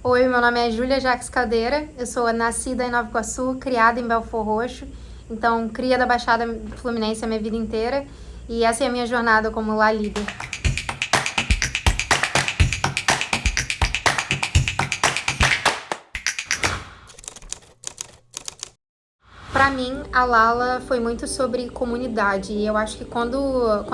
Oi, meu nome é Júlia Jacques Caldeira, eu sou nascida em Nova Iguaçu, criada em Belfor Roxo, então cria da Baixada Fluminense a minha vida inteira e essa é a minha jornada como La Líder. Para mim, a Lala foi muito sobre comunidade e eu acho que quando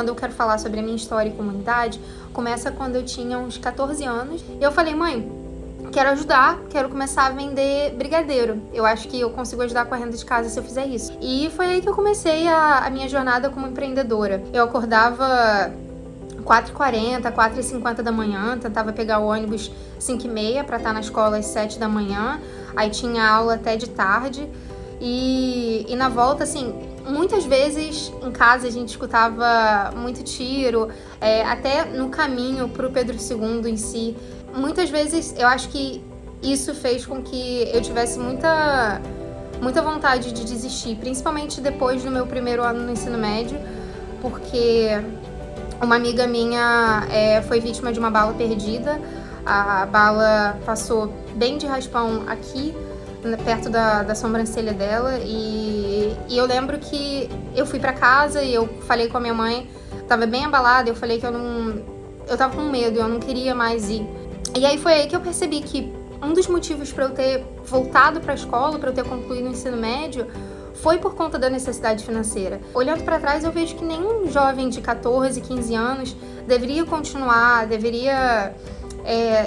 eu quero falar sobre a minha história e comunidade, começa quando eu tinha uns 14 anos e eu falei, mãe, quero ajudar, quero começar a vender brigadeiro. Eu acho que eu consigo ajudar com a renda de casa se eu fizer isso. E foi aí que eu comecei a minha jornada como empreendedora. Eu acordava 4h40, 4h50 da manhã, tentava pegar o ônibus 5h30 para estar na escola às 7 da manhã, aí tinha aula até de tarde. E na volta, assim, muitas vezes em casa a gente escutava muito tiro, até no caminho pro Pedro II em si. Muitas vezes eu acho que isso fez com que eu tivesse muita vontade de desistir, principalmente depois do meu primeiro ano no ensino médio, porque uma amiga minha foi vítima de uma bala perdida. A bala passou bem de raspão aqui, perto da sobrancelha dela, e eu lembro que eu fui pra casa e eu falei com a minha mãe, tava bem abalada, eu falei que eu tava com medo, eu não queria mais ir. E aí foi aí que eu percebi que um dos motivos para eu ter voltado pra escola, para eu ter concluído o ensino médio, foi por conta da necessidade financeira. Olhando para trás, eu vejo que nenhum jovem de 14, 15 anos deveria continuar, deveria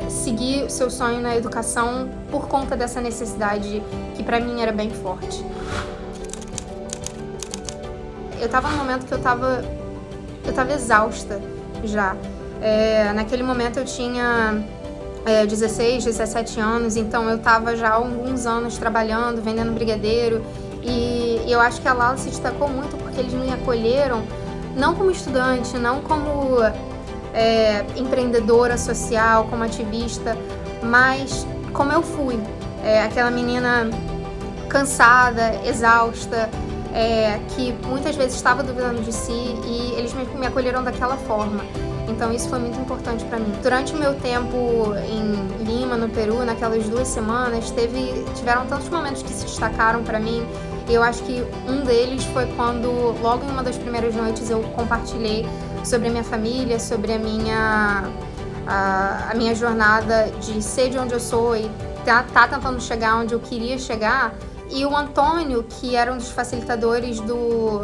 seguir o seu sonho na educação por conta dessa necessidade que para mim era bem forte. Eu tava num momento que eu tava exausta já. Naquele momento eu tinha 16, 17 anos, então eu tava já há alguns anos trabalhando, vendendo brigadeiro, e eu acho que a Lala se destacou muito porque eles me acolheram não como estudante, não como empreendedora social, como ativista, mas como eu fui, aquela menina cansada, exausta, que muitas vezes estava duvidando de si, e eles me acolheram daquela forma. Então isso foi muito importante para mim. Durante o meu tempo em Lima, no Peru, naquelas 2 semanas, tiveram tantos momentos que se destacaram para mim. E eu acho que um deles foi quando, logo em uma das primeiras noites, eu compartilhei sobre a minha família, sobre a minha jornada de ser de onde eu sou e tá tentando chegar onde eu queria chegar. E o Antônio, que era um dos facilitadores do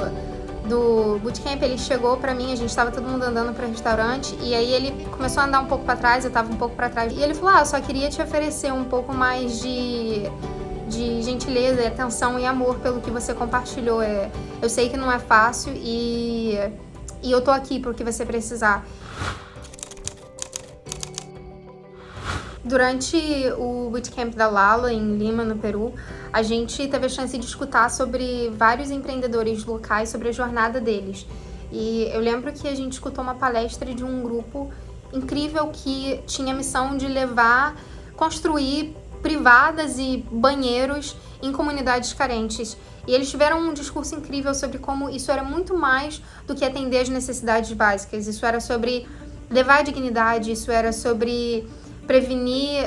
bootcamp, ele chegou pra mim, a gente tava todo mundo andando pro restaurante, e aí ele começou a andar um pouco pra trás, eu tava um pouco pra trás, e ele falou, eu só queria te oferecer um pouco mais de gentileza, atenção e amor pelo que você compartilhou. Eu sei que não é fácil e eu tô aqui pro que você precisar. Durante o bootcamp da Lala, em Lima, no Peru, a gente teve a chance de escutar sobre vários empreendedores locais, sobre a jornada deles. E eu lembro que a gente escutou uma palestra de um grupo incrível que tinha a missão de construir privadas e banheiros em comunidades carentes. E eles tiveram um discurso incrível sobre como isso era muito mais do que atender às necessidades básicas. Isso era sobre levar a dignidade, isso era sobre prevenir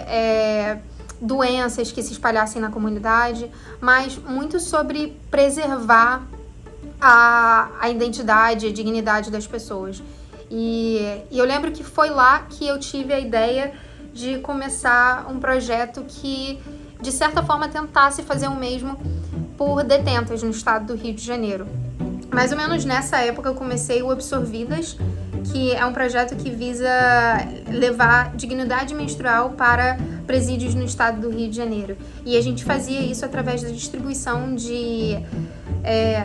doenças que se espalhassem na comunidade, mas muito sobre preservar a identidade, a dignidade das pessoas. E eu lembro que foi lá que eu tive a ideia de começar um projeto que, de certa forma, tentasse fazer o mesmo por detentas no estado do Rio de Janeiro. Mais ou menos nessa época eu comecei o Absorvidas, que é um projeto que visa levar dignidade menstrual para presídios no estado do Rio de Janeiro. E a gente fazia isso através da distribuição de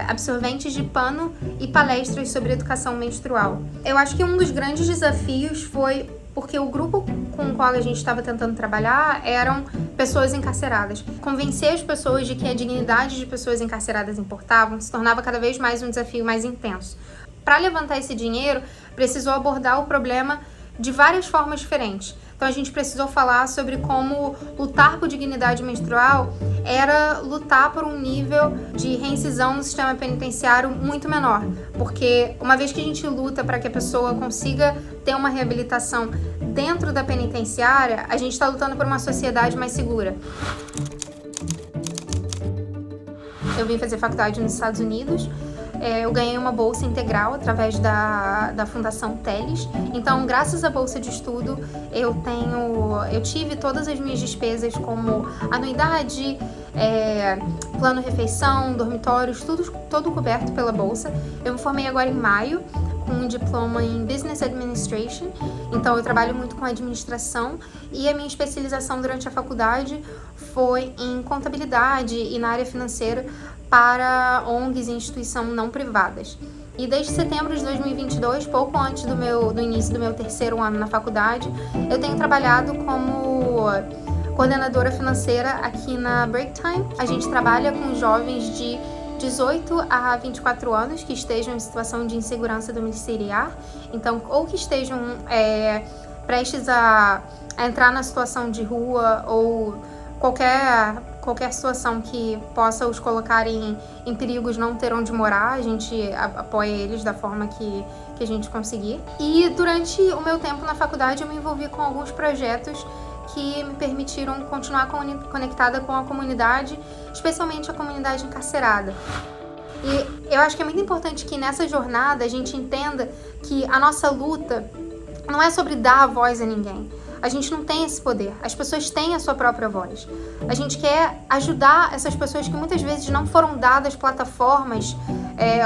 absorventes de pano e palestras sobre educação menstrual. Eu acho que um dos grandes desafios foi porque o grupo com o qual a gente estava tentando trabalhar eram pessoas encarceradas. Convencer as pessoas de que a dignidade de pessoas encarceradas importava se tornava cada vez mais um desafio mais intenso. Para levantar esse dinheiro, precisou abordar o problema de várias formas diferentes. Então a gente precisou falar sobre como lutar por dignidade menstrual era lutar por um nível de reincisão no sistema penitenciário muito menor. Porque uma vez que a gente luta para que a pessoa consiga ter uma reabilitação dentro da penitenciária, a gente está lutando por uma sociedade mais segura. Eu vim fazer faculdade nos Estados Unidos. Eu ganhei uma bolsa integral através da Fundação Teles. Então, graças à bolsa de estudo, eu tive todas as minhas despesas, como anuidade, plano refeição, dormitórios, todo coberto pela bolsa. Eu me formei agora em maio, com um diploma em Business Administration. Então, eu trabalho muito com administração e a minha especialização durante a faculdade foi em contabilidade e na área financeira para ONGs e instituições não privadas. E desde setembro de 2022, pouco antes do início do meu terceiro ano na faculdade, eu tenho trabalhado como coordenadora financeira aqui na Break Time. A gente trabalha com jovens de 18 a 24 anos que estejam em situação de insegurança domiciliar, então, ou que estejam prestes a entrar na situação de rua ou qualquer situação que possa os colocar em perigos, não ter onde morar. A gente apoia eles da forma que a gente conseguir. E durante o meu tempo na faculdade eu me envolvi com alguns projetos que me permitiram continuar conectada com a comunidade, especialmente a comunidade encarcerada. E eu acho que é muito importante que nessa jornada a gente entenda que a nossa luta não é sobre dar a voz a ninguém. A gente não tem esse poder. As pessoas têm a sua própria voz. A gente quer ajudar essas pessoas que muitas vezes não foram dadas plataformas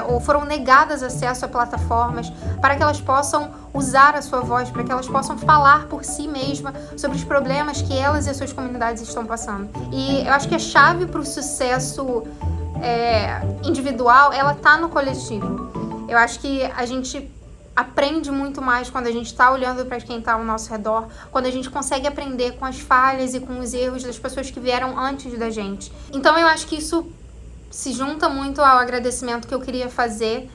ou foram negadas acesso a plataformas para que elas possam usar a sua voz, para que elas possam falar por si mesmas sobre os problemas que elas e as suas comunidades estão passando. E eu acho que a chave para o sucesso individual, ela tá no coletivo. Eu acho que a gente aprende muito mais quando a gente está olhando para quem está ao nosso redor, quando a gente consegue aprender com as falhas e com os erros das pessoas que vieram antes da gente. Então eu acho que isso se junta muito ao agradecimento que eu queria fazer.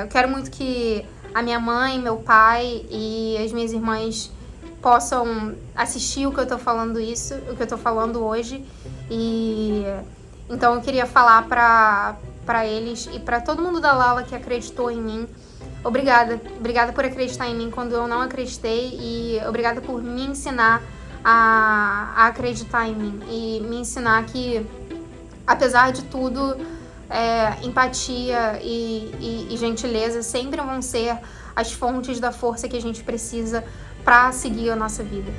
Eu quero muito que a minha mãe, meu pai e as minhas irmãs possam assistir o que eu tô falando hoje. E então eu queria falar para eles e para todo mundo da Lala que acreditou em mim. Obrigada por acreditar em mim quando eu não acreditei e obrigada por me ensinar a acreditar em mim e me ensinar que, apesar de tudo, empatia e gentileza sempre vão ser as fontes da força que a gente precisa para seguir a nossa vida.